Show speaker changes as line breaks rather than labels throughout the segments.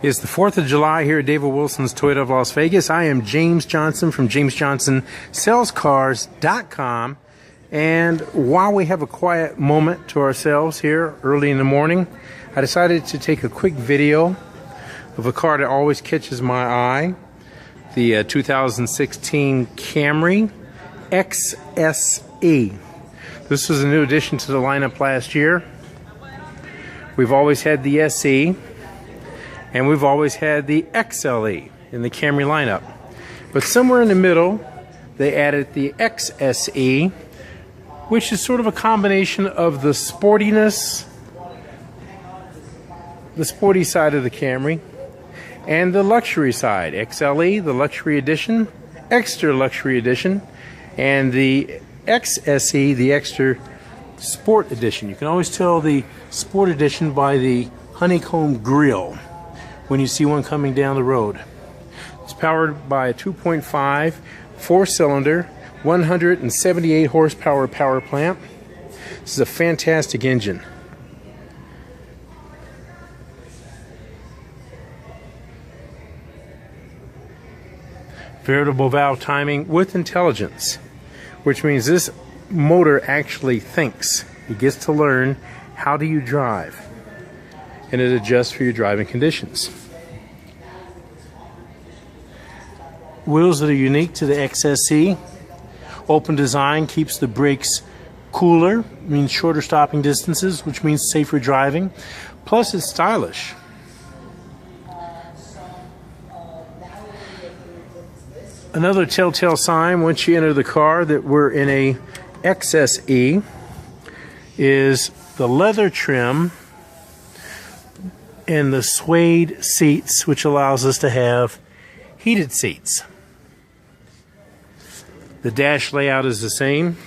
It's the 4th of July here at David Wilson's Toyota of Las Vegas. I am James Johnson from JamesJohnsonSalesCars.com. And while we have a quiet moment to ourselves here early in the morning, I decided to take a quick video of a car that always catches my eye. The 2016 Camry XSE. This was a new addition to the lineup last year. We've always had the SE. And we've always had the XLE in the Camry lineup. But somewhere in the middle, they added the XSE, which is sort of a combination of the sportiness, the sporty side of the Camry, and the luxury side. XLE, the luxury edition, extra luxury edition, and the XSE, the extra sport edition. You can always tell the sport edition by the honeycomb grille when you see one coming down the road. It's powered by a 2.5 4-cylinder 178 horsepower power plant. This is a fantastic engine. Variable valve timing with intelligence, which means this motor actually thinks. It gets to learn how do you drive, and it adjusts for your driving conditions. Wheels that are unique to the XSE. Open design keeps the brakes cooler, means shorter stopping distances, which means safer driving. Plus it's stylish. Another telltale sign once you enter the car that we're in a XSE is the leather trim and the suede seats, which allows us to have heated seats. The dash layout is the same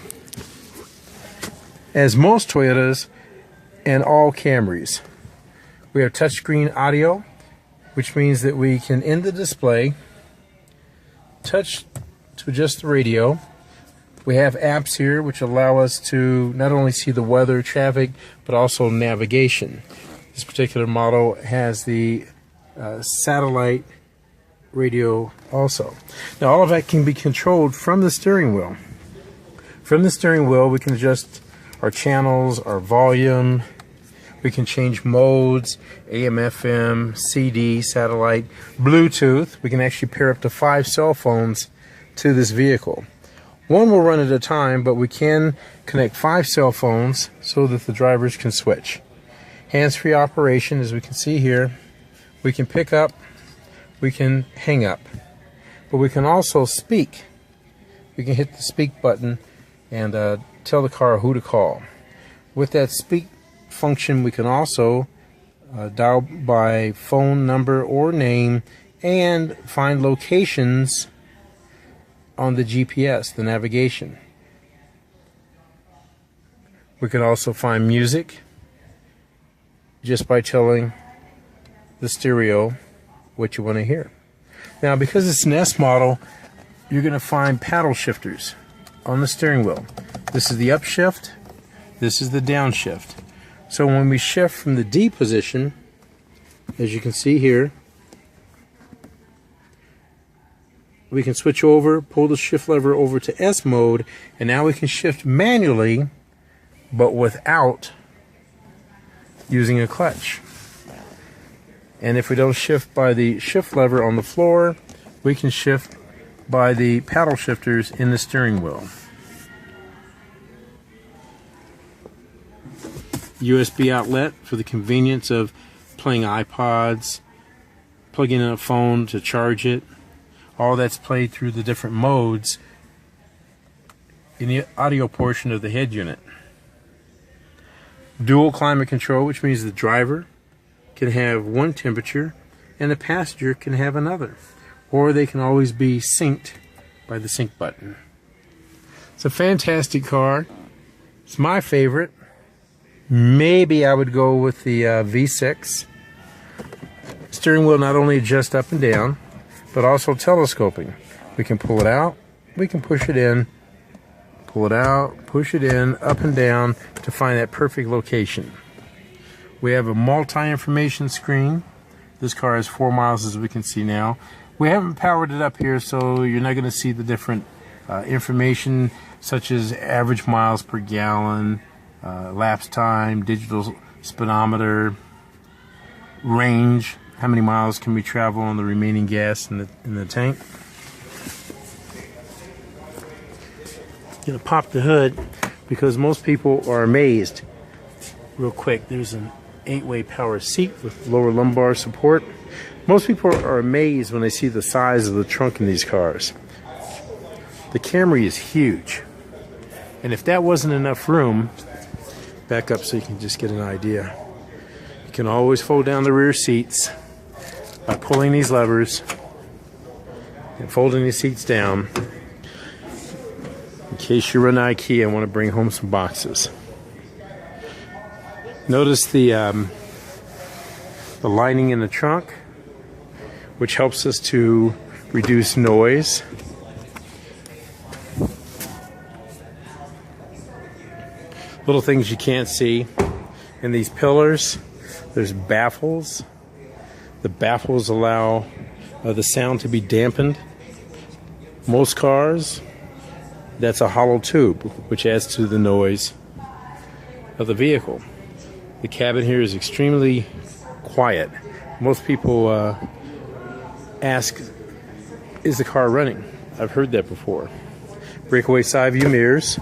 as most Toyotas and all Camrys. We have touchscreen audio, which means that we can, in the display, touch to adjust the radio. We have apps here which allow us to not only see the weather, traffic, but also navigation. This particular model has the satellite radio also. Now all of that can be controlled from the steering wheel. From the steering wheel we can adjust our channels, our volume, we can change modes, AM, FM, CD, satellite, Bluetooth. We can actually pair up to 5 cell phones to this vehicle. One will run at a time, but we can connect 5 cell phones so that the drivers can switch. Hands-free operation, as we can see here. We can pick up, we can hang up, but we can also speak. We can hit the speak button and tell the car who to call. With that speak function, we can also dial by phone number or name and find locations on the GPS, the navigation. We can also find music just by telling the stereo what you want to hear. Now, because it's an S model, you're going to find paddle shifters on the steering wheel. This is the upshift, this is the downshift. So when we shift from the D position, as you can see here, we can switch over, pull the shift lever over to S mode, and now we can shift manually, but without using a clutch. And if we don't shift by the shift lever on the floor, we can shift by the paddle shifters in the steering wheel. USB outlet for the convenience of playing iPods, plugging in a phone to charge it. All that's played through the different modes in the audio portion of the head unit. Dual climate control, which means the driver can have one temperature and the passenger can have another, or they can always be synced by the sync button. It's a fantastic car. It's my favorite. Maybe I would go with the V6. Steering wheel not only adjusts up and down, but also telescoping. We can pull it out, we can push it in, pull it out, push it in, up and down to find that perfect location. We have a multi-information screen This car has 4 miles, as we can see now. We haven't powered it up here, so you're not going to see the different information such as average miles per gallon, lapse time, digital speedometer, range, how many miles can we travel on the remaining gas in the tank. I'm going to pop the hood because most people are amazed. Real quick, there's an 8-way power seat with lower lumbar support. Most people are amazed when they see the size of the trunk in these cars. The Camry is huge. And if that wasn't enough room, back up so you can just get an idea. You can always fold down the rear seats by pulling these levers and folding these seats down in case you run to IKEA and want to bring home some boxes. Notice the lining in the trunk, which helps us to reduce noise. Little things you can't see. In these pillars, there's baffles. The baffles allow the sound to be dampened. Most cars, that's a hollow tube, which adds to the noise of the vehicle. The cabin here is extremely quiet. Most people ask, is the car running? I've heard that before. Breakaway side view mirrors.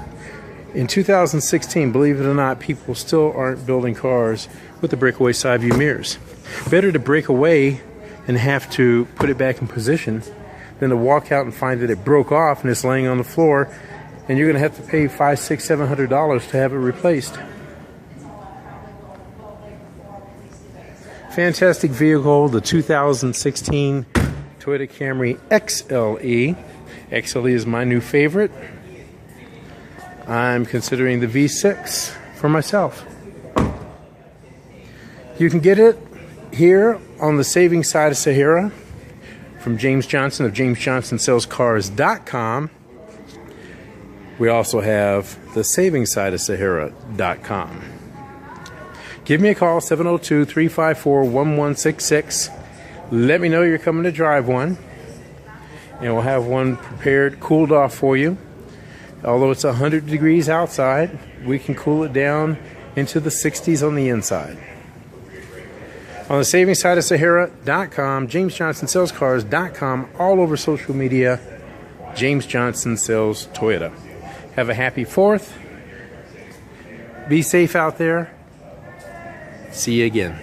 In 2016, believe it or not, people still aren't building cars with the breakaway side view mirrors. Better to break away and have to put it back in position than to walk out and find that it broke off and it's laying on the floor and you're going to have to pay $500, $600, $700 to have it replaced. Fantastic vehicle, the 2016 Toyota Camry XLE. XLE is my new favorite. I'm considering the V6 for myself. You can get it here on the savings side of Sahara from James Johnson of JamesJohnsonSalesCars.com. We also have the savings side of Sahara.com. Give me a call, 702-354-1166. Let me know you're coming to drive one, and we'll have one prepared, cooled off for you. Although it's 100 degrees outside, we can cool it down into the 60s on the inside. On the savings side of Sahara.com, JamesJohnsonSalesCars.com, all over social media, James Johnson Sales Toyota. Have a happy 4th. Be safe out there. See you again.